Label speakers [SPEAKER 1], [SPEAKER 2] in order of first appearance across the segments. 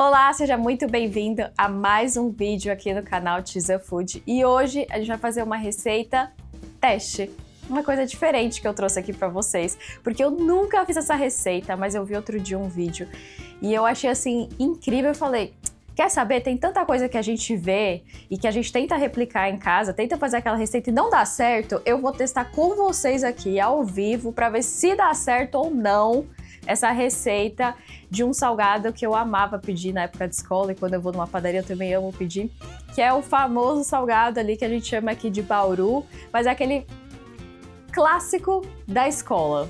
[SPEAKER 1] Olá, seja muito bem-vindo a mais um vídeo aqui no canal Tisa Food. E hoje a gente vai fazer uma receita teste, uma coisa diferente que eu trouxe aqui pra vocês, porque eu nunca fiz essa receita, mas eu vi outro dia um vídeo e eu achei assim incrível. Eu falei, quer saber, tem tanta coisa que a gente vê e que a gente tenta replicar em casa, tenta fazer aquela receita e não dá certo, eu vou testar com vocês aqui ao vivo pra ver se dá certo ou não essa receita de um salgado que eu amava pedir na época de escola, e quando eu vou numa padaria eu também amo pedir, que é o famoso salgado ali que a gente chama aqui de bauru, mas é aquele clássico da escola.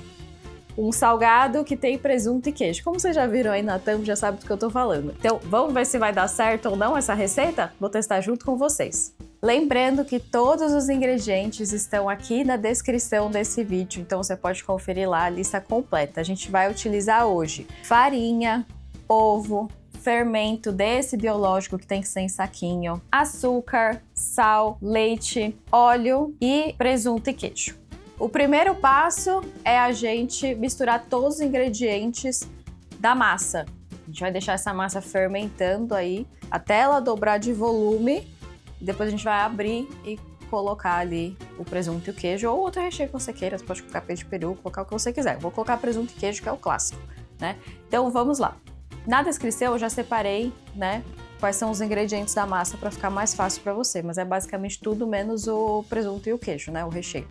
[SPEAKER 1] Um salgado que tem presunto e queijo. Como vocês já viram aí na thumb, já sabe do que eu tô falando. Então, vamos ver se vai dar certo ou não essa receita? Vou testar junto com vocês. Lembrando que todos os ingredientes estão aqui na descrição desse vídeo, então você pode conferir lá a lista completa. A gente vai utilizar hoje farinha, ovo, fermento desse biológico que tem que ser em saquinho, açúcar, sal, leite, óleo e presunto e queijo. O primeiro passo é a gente misturar todos os ingredientes da massa. A gente vai deixar essa massa fermentando aí até ela dobrar de volume. Depois a gente vai abrir e colocar ali o presunto e o queijo, ou outro recheio que você queira. Você pode colocar peito de peru, colocar o que você quiser. Vou colocar presunto e queijo, que é o clássico, né? Então vamos lá. Na descrição eu já separei, né, quais são os ingredientes da massa para ficar mais fácil para você, mas é basicamente tudo menos o presunto e o queijo, né, o recheio.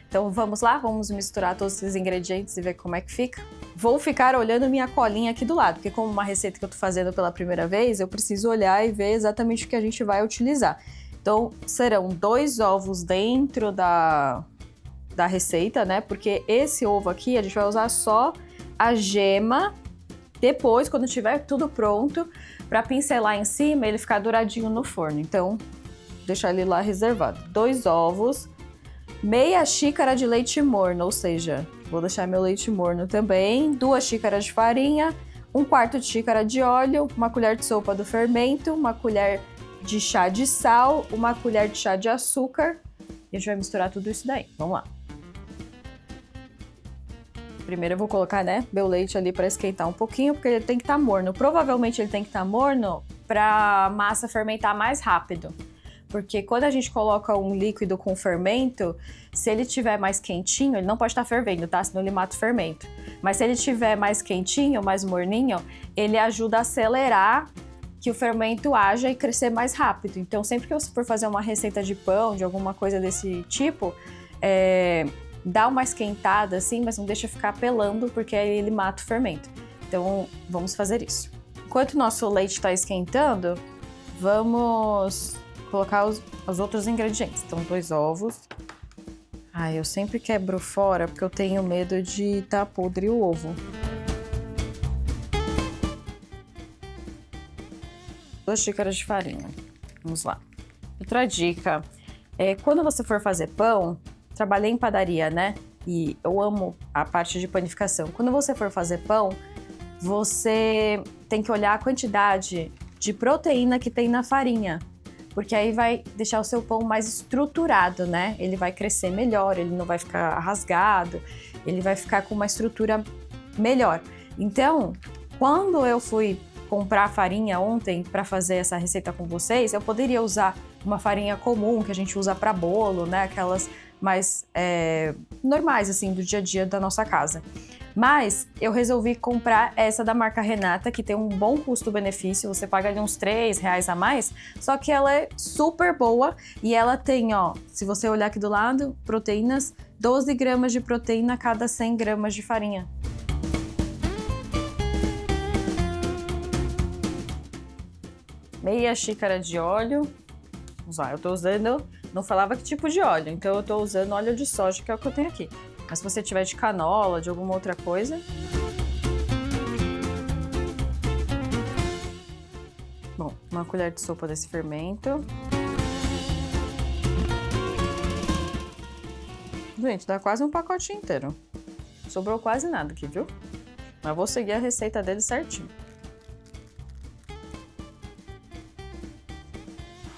[SPEAKER 1] Então vamos lá, vamos misturar todos esses ingredientes e ver como é que fica. Vou ficar olhando minha colinha aqui do lado, porque como uma receita que eu tô fazendo pela primeira vez, eu preciso olhar e ver exatamente o que a gente vai utilizar. Então serão 2 ovos dentro da receita, né? Porque esse ovo aqui a gente vai usar só a gema depois, quando tiver tudo pronto, para pincelar em cima e ele ficar douradinho no forno. Então, deixar ele lá reservado. 2 ovos, meia xícara de leite morno, ou seja, vou deixar meu leite morno também, 2 xícaras de farinha, 1/4 de xícara de óleo, 1 colher de sopa do fermento, 1 colher de chá de sal, 1 colher de chá de açúcar, e a gente vai misturar tudo isso daí. Vamos lá. Primeiro eu vou colocar, né, meu leite ali para esquentar um pouquinho, porque ele tem que estar morno. Provavelmente ele tem que estar morno para a massa fermentar mais rápido. Porque quando a gente coloca um líquido com fermento, se ele estiver mais quentinho, ele não pode estar fervendo, tá? Senão ele mata o fermento. Mas se ele estiver mais quentinho, mais morninho, ele ajuda a acelerar que o fermento haja e crescer mais rápido. Então, sempre que você for fazer uma receita de pão, de alguma coisa desse tipo, dá uma esquentada assim, mas não deixa ficar pelando, porque aí ele mata o fermento. Então, vamos fazer isso. Enquanto o nosso leite está esquentando, vamos colocar os outros ingredientes. Então, 2 ovos. Ai, eu sempre quebro fora porque eu tenho medo de estar podre o ovo. 2 xícaras de farinha. Vamos lá. Outra dica é quando você for fazer pão, trabalhei em padaria, né? E eu amo a parte de panificação. Quando você for fazer pão, você tem que olhar a quantidade de proteína que tem na farinha, porque aí vai deixar o seu pão mais estruturado, né? Ele vai crescer melhor, ele não vai ficar rasgado, ele vai ficar com uma estrutura melhor. Então, quando eu fui comprar farinha ontem para fazer essa receita com vocês, eu poderia usar uma farinha comum que a gente usa para bolo, né? Aquelas mais normais, assim, do dia a dia da nossa casa. Mas eu resolvi comprar essa da marca Renata, que tem um bom custo-benefício, você paga ali uns R$3 a mais, só que ela é super boa e ela tem, ó, se você olhar aqui do lado, proteínas, 12 gramas de proteína a cada 100 gramas de farinha. Meia xícara de óleo. Vamos lá, eu tô usando, não falava que tipo de óleo, então eu tô usando óleo de soja, que é o que eu tenho aqui. Mas se você tiver de canola, de alguma outra coisa. Bom, 1 colher de sopa desse fermento. Gente, dá quase um pacotinho inteiro. Sobrou quase nada aqui, viu? Mas vou seguir a receita dele certinho.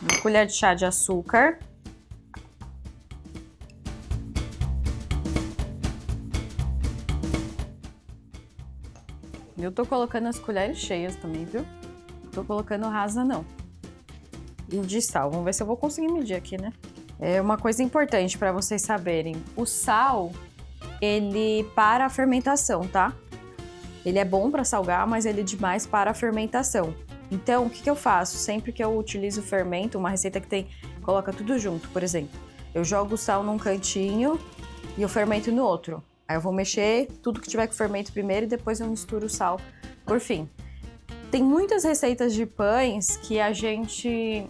[SPEAKER 1] 1 colher de chá de açúcar. Eu tô colocando as colheres cheias também, viu? tô colocando rasa não. E de sal, vamos ver se eu vou conseguir medir aqui, né? É uma coisa importante para vocês saberem. O sal, ele para a fermentação, tá? Ele é bom para salgar, mas ele é demais para a fermentação. Então, o que eu faço? Sempre que eu utilizo fermento, uma receita que coloca tudo junto, por exemplo. Eu jogo o sal num cantinho e o fermento no outro. Aí eu vou mexer tudo que tiver com fermento primeiro e depois eu misturo o sal por fim. Tem muitas receitas de pães que a gente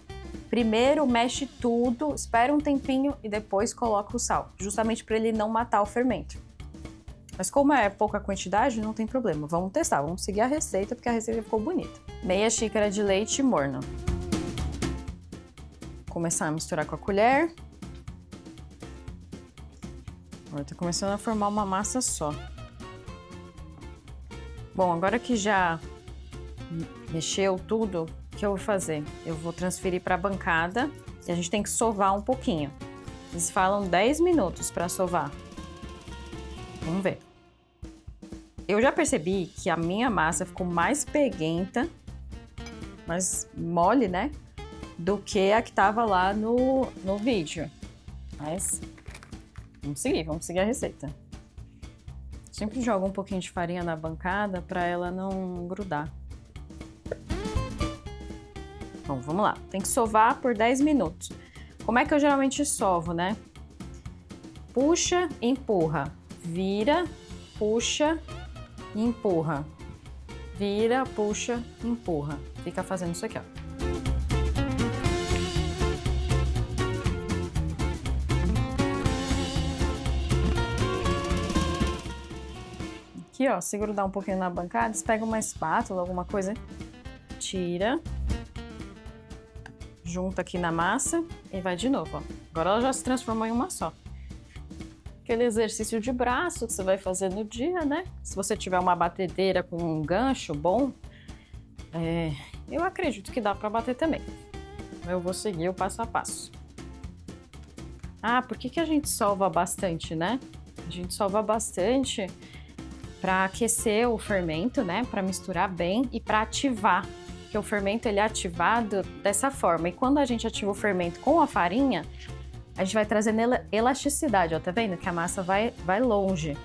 [SPEAKER 1] primeiro mexe tudo, espera um tempinho e depois coloca o sal, justamente para ele não matar o fermento. Mas como é pouca quantidade, não tem problema. Vamos testar, vamos seguir a receita, porque a receita ficou bonita. Meia xícara de leite morno. Vou começar a misturar com a colher. Agora tá começando a formar uma massa só. Bom, agora que já mexeu tudo, o que eu vou fazer? Eu vou transferir para a bancada e a gente tem que sovar um pouquinho. Eles falam 10 minutos para sovar. Vamos ver. Eu já percebi que a minha massa ficou mais peguenta, mais mole, né? Do que a que tava lá no vídeo. Mas vamos seguir a receita. Sempre jogo um pouquinho de farinha na bancada para ela não grudar. Bom, vamos lá. Tem que sovar por 10 minutos. Como é que eu geralmente sovo, né? Puxa, empurra. Vira, puxa e empurra. Vira, puxa, empurra. Fica fazendo isso aqui, ó. Aqui, ó, se grudar um pouquinho na bancada, você pega uma espátula, alguma coisa, tira, junta aqui na massa e vai de novo, ó. Agora ela já se transformou em uma só. Aquele exercício de braço que você vai fazer no dia, né? Se você tiver uma batedeira com um gancho bom, eu acredito que dá para bater também. Eu vou seguir o passo a passo. Ah, por que a gente sova bastante, né? A gente sova bastante para aquecer o fermento, né? Para misturar bem e para ativar. Porque o fermento ele é ativado dessa forma. E quando a gente ativa o fermento com a farinha, a gente vai trazendo elasticidade, ó, tá vendo? Que a massa vai longe.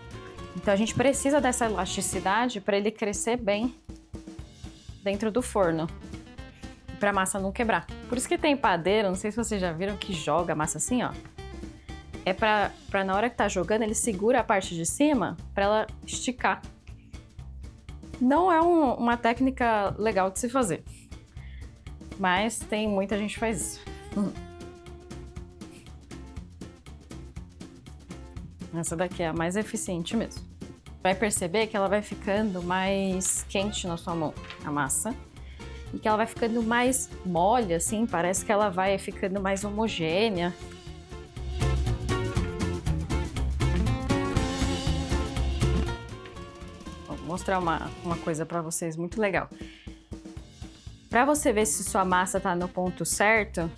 [SPEAKER 1] Então a gente precisa dessa elasticidade para ele crescer bem dentro do forno, para a massa não quebrar. Por isso que tem padeiro, não sei se vocês já viram, que joga a massa assim, ó. É para na hora que tá jogando, ele segura a parte de cima para ela esticar. Não é uma técnica legal de se fazer, mas tem muita gente que faz isso. Essa daqui é a mais eficiente mesmo. Vai perceber que ela vai ficando mais quente na sua mão, a massa. E que ela vai ficando mais mole, assim, parece que ela vai ficando mais homogênea. Vou mostrar uma coisa para vocês muito legal. Para você ver se sua massa tá no ponto certo,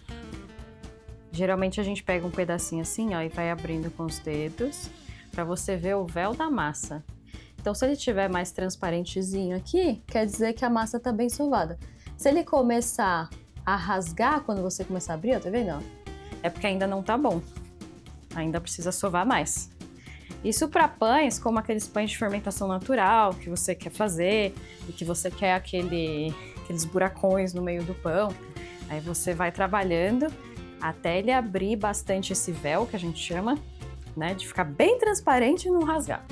[SPEAKER 1] geralmente a gente pega um pedacinho assim, ó, e vai abrindo com os dedos para você ver o véu da massa. Então, se ele tiver mais transparentezinho aqui, quer dizer que a massa tá bem sovada. Se ele começar a rasgar quando você começar a abrir, ó, tá vendo? Ó? É porque ainda não tá bom. Ainda precisa sovar mais. Isso para pães, como aqueles pães de fermentação natural que você quer fazer e que você quer aqueles buracões no meio do pão. Aí você vai trabalhando até ele abrir bastante esse véu, que a gente chama, né, de ficar bem transparente e não rasgar.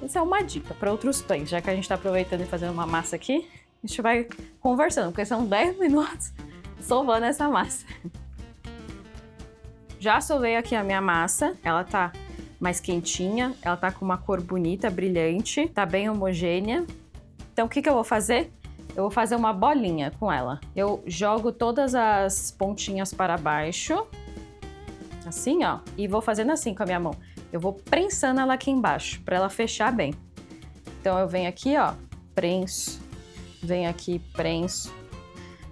[SPEAKER 1] Essa é uma dica para outros pães, já que a gente está aproveitando e fazendo uma massa aqui, a gente vai conversando, porque são 10 minutos sovando essa massa. Já sovei aqui a minha massa, ela tá mais quentinha, ela tá com uma cor bonita, brilhante, tá bem homogênea. Então o que eu vou fazer? Eu vou fazer uma bolinha com ela. Eu jogo todas as pontinhas para baixo, assim, ó, e vou fazendo assim com a minha mão. Eu vou prensando ela aqui embaixo, para ela fechar bem. Então eu venho aqui, ó, prenso, venho aqui, prenso,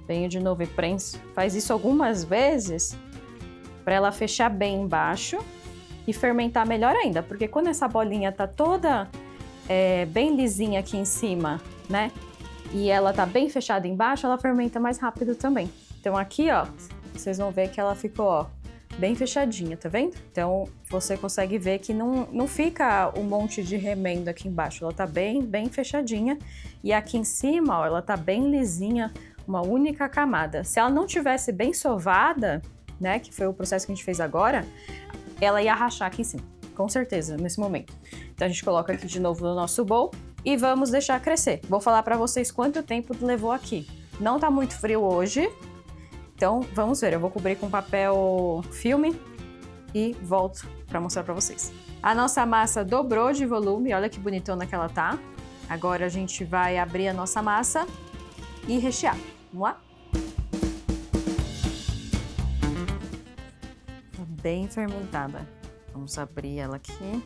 [SPEAKER 1] venho de novo e prenso. Faz isso algumas vezes para ela fechar bem embaixo e fermentar melhor ainda, porque quando essa bolinha tá toda bem lisinha aqui em cima, né, e ela tá bem fechada embaixo, ela fermenta mais rápido também. Então aqui, ó, vocês vão ver que ela ficou, ó, bem fechadinha, tá vendo? Então você consegue ver que não fica um monte de remendo aqui embaixo, ela tá bem fechadinha. E aqui em cima, ó, ela tá bem lisinha, uma única camada. Se ela não tivesse bem sovada, né, que foi o processo que a gente fez agora, ela ia rachar aqui em cima, com certeza, nesse momento. Então a gente coloca aqui de novo no nosso bowl e vamos deixar crescer. Vou falar pra vocês quanto tempo levou aqui. Não tá muito frio hoje, então vamos ver. Eu vou cobrir com papel filme e volto pra mostrar pra vocês. A nossa massa dobrou de volume, olha que bonitona que ela tá. Agora a gente vai abrir a nossa massa e rechear. Vamos lá? Bem fermentada. Vamos abrir ela aqui,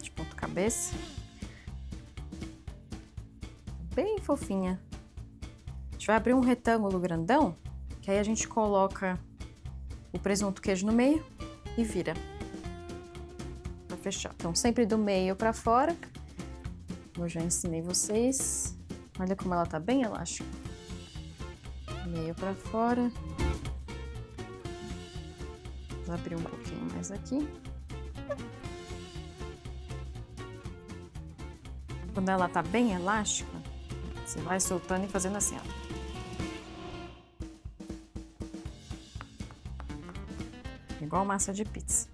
[SPEAKER 1] de ponta cabeça. Bem fofinha. A gente vai abrir um retângulo grandão, que aí a gente coloca o presunto queijo no meio e vira para fechar. Então sempre do meio para fora. Eu já ensinei vocês. Olha como ela tá bem elástica. Meio para fora. Vou abrir um pouquinho mais aqui. Quando ela tá bem elástica, você vai soltando e fazendo assim, ó. Igual massa de pizza.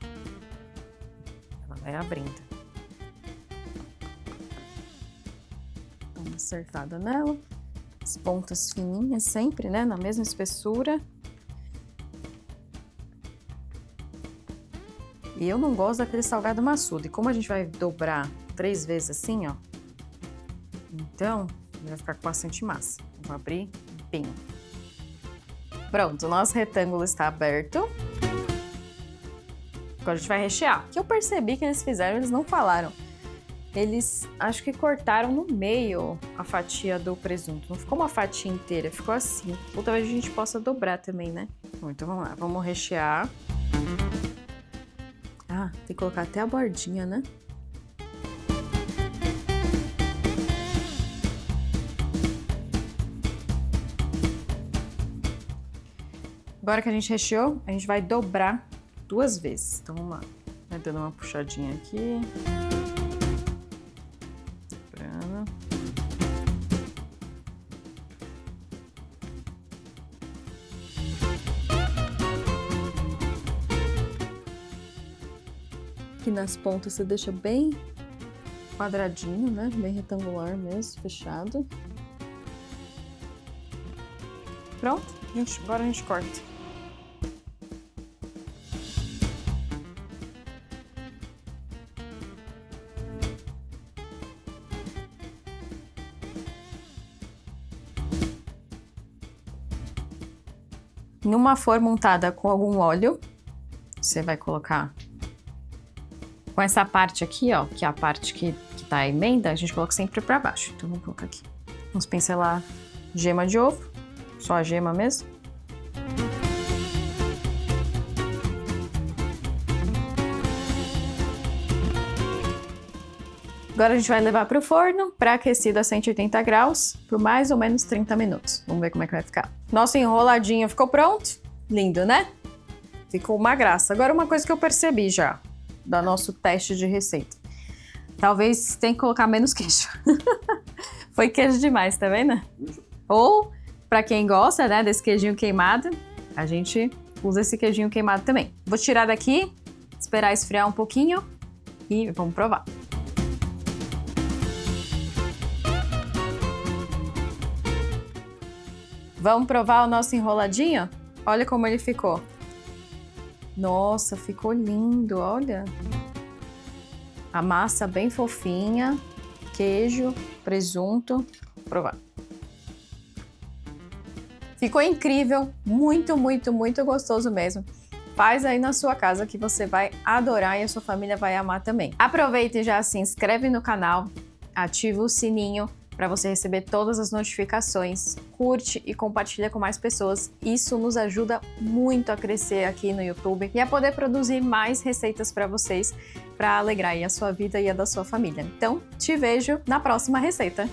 [SPEAKER 1] Ela vai abrindo. Dá uma acertada nela. As pontas fininhas sempre, né? Na mesma espessura. E eu não gosto daquele salgado maçudo. E como a gente vai dobrar 3 vezes assim, ó. Então, vai ficar com bastante massa. Vou abrir bem. Pronto, o nosso retângulo está aberto. Agora a gente vai rechear. O que eu percebi que eles fizeram, eles não falaram. Eles, acho que cortaram no meio a fatia do presunto. Não ficou uma fatia inteira, ficou assim. Ou talvez a gente possa dobrar também, né? Bom, então vamos lá, vamos rechear. Ah, tem que colocar até a bordinha, né? Agora que a gente recheou, a gente vai dobrar 2 vezes. Então vamos lá. Vai dando uma puxadinha aqui. Dobrando. Aqui nas pontas você deixa bem quadradinho, né? Bem retangular mesmo, fechado. Pronto, agora a gente corta. Numa forma untada com algum óleo, você vai colocar com essa parte aqui, ó, que é a parte que tá a emenda, a gente coloca sempre pra baixo. Então, vamos colocar aqui. Vamos pincelar gema de ovo, só a gema mesmo. Agora a gente vai levar pro forno, pré-aquecido a 180 graus, por mais ou menos 30 minutos. Vamos ver como é que vai ficar. Nosso enroladinho ficou pronto. Lindo, né? Ficou uma graça. Agora uma coisa que eu percebi já, do nosso teste de receita. Talvez tenha que colocar menos queijo. Foi queijo demais, tá vendo? Ou, pra quem gosta, né, desse queijinho queimado, a gente usa esse queijinho queimado também. Vou tirar daqui, esperar esfriar um pouquinho e vamos provar. Vamos provar o nosso enroladinho? Olha como ele ficou. Nossa, ficou lindo, olha. A massa bem fofinha, queijo, presunto. Vou provar. Ficou incrível, muito, muito, muito gostoso mesmo. Faz aí na sua casa que você vai adorar e a sua família vai amar também. Aproveita e já se inscreve no canal, ativa o sininho para você receber todas as notificações, curte e compartilha com mais pessoas. Isso nos ajuda muito a crescer aqui no YouTube e a poder produzir mais receitas para vocês, para alegrar aí a sua vida e a da sua família. Então, te vejo na próxima receita.